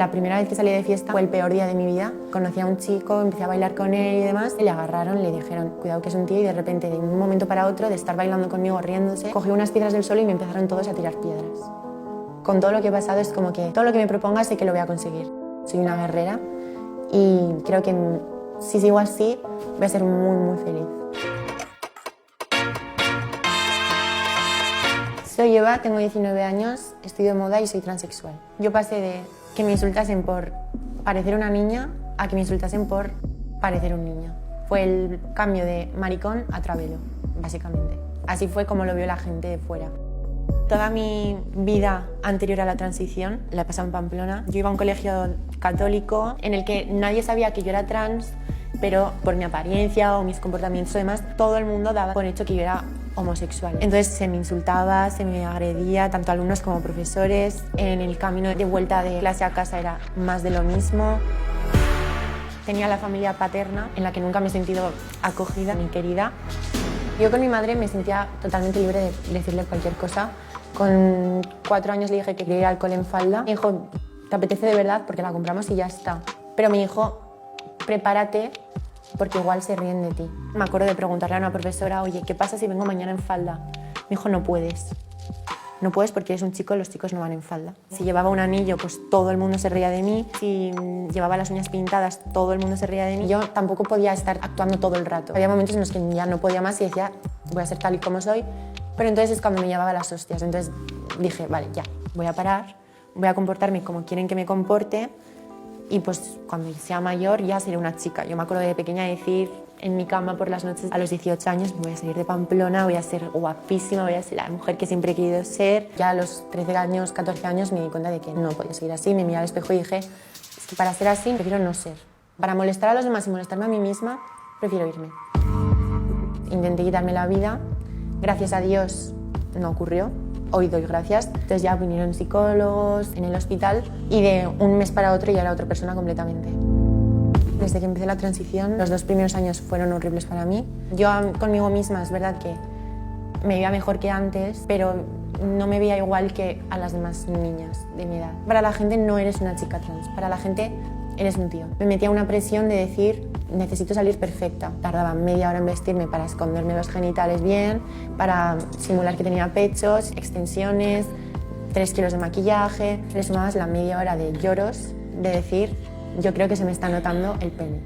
La primera vez que salí de fiesta fue el peor día de mi vida. Conocí a un chico, empecé a bailar con él y demás. Le agarraron, le dijeron, cuidado que es un tío, y de repente, de un momento para otro, de estar bailando conmigo, riéndose, cogí unas piedras del suelo y me empezaron todos a tirar piedras. Con todo lo que he pasado es como que todo lo que me proponga sé que lo voy a conseguir. Soy una guerrera y creo que si sigo así voy a ser muy, muy feliz. Soy Eva, tengo 19 años, estudio moda y soy transexual. Yo pasé de que me insultasen por parecer una niña a que me insultasen por parecer un niño. Fue el cambio de maricón a travelo, básicamente. Así fue como lo vio la gente de fuera. Toda mi vida anterior a la transición la he pasado en Pamplona. Yo iba a un colegio católico en el que nadie sabía que yo era trans, pero por mi apariencia o mis comportamientos y demás, todo el mundo daba por hecho que yo era homosexual. Entonces se me insultaba, se me agredía, tanto alumnos como profesores. En el camino de vuelta de clase a casa era más de lo mismo. Tenía la familia paterna, en la que nunca me he sentido acogida ni querida. Yo con mi madre me sentía totalmente libre de decirle cualquier cosa. Con 4 años le dije que quería ir al cole en falda. Me dijo, ¿te apetece de verdad? Porque la compramos y ya está. Pero me dijo, prepárate porque igual se ríen de ti. Me acuerdo de preguntarle a una profesora, oye, ¿qué pasa si vengo mañana en falda? Me dijo, no puedes. No puedes porque eres un chico y los chicos no van en falda. Si llevaba un anillo, pues todo el mundo se reía de mí. Si llevaba las uñas pintadas, todo el mundo se reía de mí. Yo tampoco podía estar actuando todo el rato. Había momentos en los que ya no podía más y decía, voy a ser tal y como soy. Pero entonces es cuando me llevaba las hostias. Entonces dije, vale, ya, voy a parar, voy a comportarme como quieren que me comporte y pues cuando sea mayor ya seré una chica. Yo me acuerdo de pequeña decir en mi cama por las noches a los 18 años, voy a salir de Pamplona, voy a ser guapísima, voy a ser la mujer que siempre he querido ser. Ya a los 13 años, 14 años me di cuenta de que no podía seguir así. Me miré al espejo y dije, es que para ser así prefiero no ser. Para molestar a los demás y molestarme a mí misma, prefiero irme. Intenté quitarme la vida. Gracias a Dios no ocurrió, hoy doy gracias. Entonces ya vinieron psicólogos en el hospital y de un mes para otro ya era otra persona completamente. Desde que empecé la transición, los 2 primeros años fueron horribles para mí. Yo conmigo misma es verdad que me veía mejor que antes, pero no me veía igual que a las demás niñas de mi edad. Para la gente no eres una chica trans, para la gente eres un tío. Me metía una presión de decir, necesito salir perfecta. Tardaba media hora en vestirme para esconderme los genitales bien, para simular que tenía pechos, extensiones, 3 kilos de maquillaje. Le sumabas la media hora de lloros, de decir, yo creo que se me está notando el pene.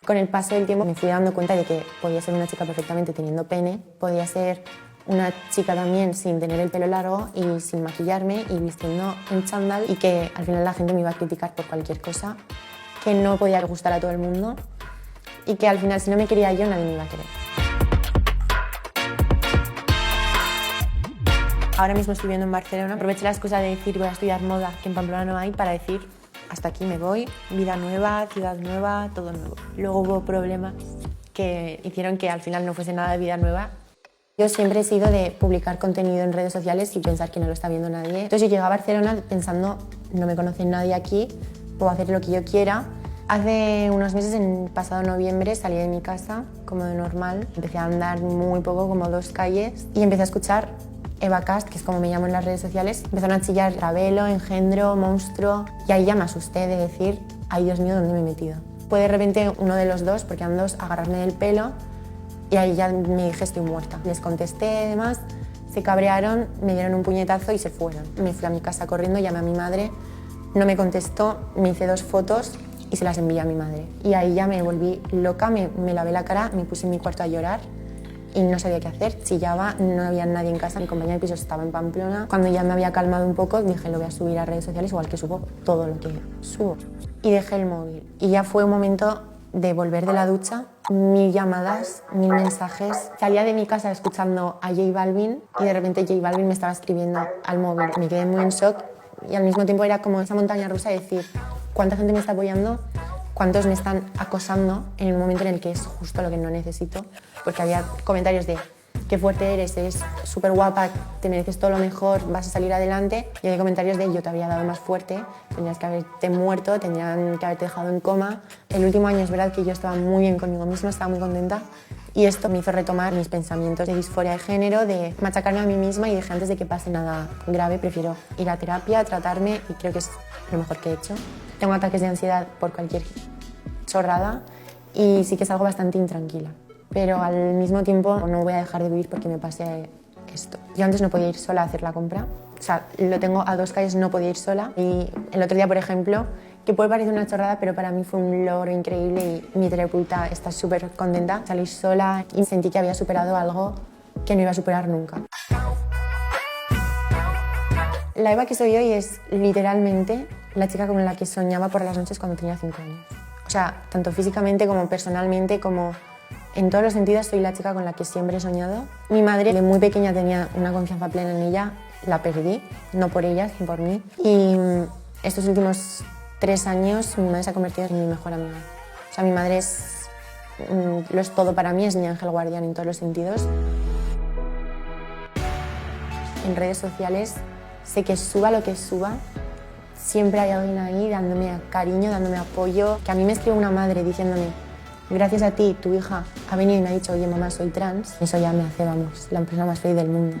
Con el paso del tiempo me fui dando cuenta de que podía ser una chica perfectamente teniendo pene, podía ser una chica también sin tener el pelo largo y sin maquillarme y vistiendo en chándal, y que al final la gente me iba a criticar por cualquier cosa, que no podía gustar a todo el mundo y que al final si no me quería yo nadie me iba a querer. Ahora mismo estoy viviendo en Barcelona, aproveché la excusa de decir voy a estudiar moda, que en Pamplona no hay, para decir hasta aquí me voy, vida nueva, ciudad nueva, todo nuevo. Luego hubo problemas que hicieron que al final no fuese nada de vida nueva. Yo siempre he sido de publicar contenido en redes sociales y pensar que no lo está viendo nadie. Entonces yo llegué a Barcelona pensando, no me conoce nadie aquí, puedo hacer lo que yo quiera. Hace unos meses, en pasado noviembre, salí de mi casa como de normal. Empecé a andar muy poco, como 2 calles, y empecé a escuchar Eva Cast, que es como me llamo en las redes sociales. Empezaron a chillar travelo, engendro, monstruo, y ahí ya me asusté de decir, ay Dios mío, ¿dónde me he metido? Fue de repente uno de los dos, porque eran 2, agarrarme del pelo, y ahí ya me dije estoy muerta. Les contesté y demás, se cabrearon, me dieron un puñetazo y se fueron. Me fui a mi casa corriendo, llamé a mi madre, no me contestó, me hice 2 fotos y se las envié a mi madre. Y ahí ya me volví loca, me lavé la cara, me puse en mi cuarto a llorar y no sabía qué hacer. Chillaba, no había nadie en casa, mi compañera de piso estaba en Pamplona. Cuando ya me había calmado un poco, dije lo voy a subir a redes sociales, igual que subo todo lo que subo. Y dejé el móvil. Y ya fue un momento de volver de la ducha, 1000 llamadas, 1000 mensajes. Salía de mi casa escuchando a J Balvin y de repente J Balvin me estaba escribiendo al móvil. Me quedé muy en shock y al mismo tiempo era como esa montaña rusa de decir, ¿cuánta gente me está apoyando? ¿Cuántos me están acosando en el momento en el que es justo lo que no necesito? Porque había comentarios de, qué fuerte eres, eres súper guapa, te mereces todo lo mejor, vas a salir adelante. Y hay comentarios de yo te había dado más fuerte, tendrías que haberte muerto, tendrían que haberte dejado en coma. El último año es verdad que yo estaba muy bien conmigo misma, estaba muy contenta y esto me hizo retomar mis pensamientos de disforia de género, de machacarme a mí misma y dije antes de que pase nada grave prefiero ir a terapia, tratarme y creo que es lo mejor que he hecho. Tengo ataques de ansiedad por cualquier chorrada y sí que es algo bastante intranquila, pero al mismo tiempo no voy a dejar de vivir porque me pase esto. Yo antes no podía ir sola a hacer la compra, o sea, lo tengo a 2 calles, no podía ir sola y el otro día, por ejemplo, que puede parecer una chorrada, pero para mí fue un logro increíble y mi terapeuta está súper contenta. Salí sola y sentí que había superado algo que no iba a superar nunca. La Eva que soy hoy es literalmente la chica con la que soñaba por las noches cuando tenía 5 años. O sea, tanto físicamente como personalmente, como en todos los sentidos soy la chica con la que siempre he soñado. Mi madre de muy pequeña tenía una confianza plena en ella, la perdí, no por ella, sino por mí. Y estos últimos 3 años mi madre se ha convertido en mi mejor amiga. O sea, mi madre lo es todo para mí, es mi ángel guardián en todos los sentidos. En redes sociales sé que suba lo que suba, siempre hay alguien ahí dándome cariño, dándome apoyo. Que a mí me escribe una madre diciéndome, gracias a ti, tu hija ha venido y me ha dicho, oye mamá, soy trans. Eso ya me hace, vamos, la persona más feliz del mundo.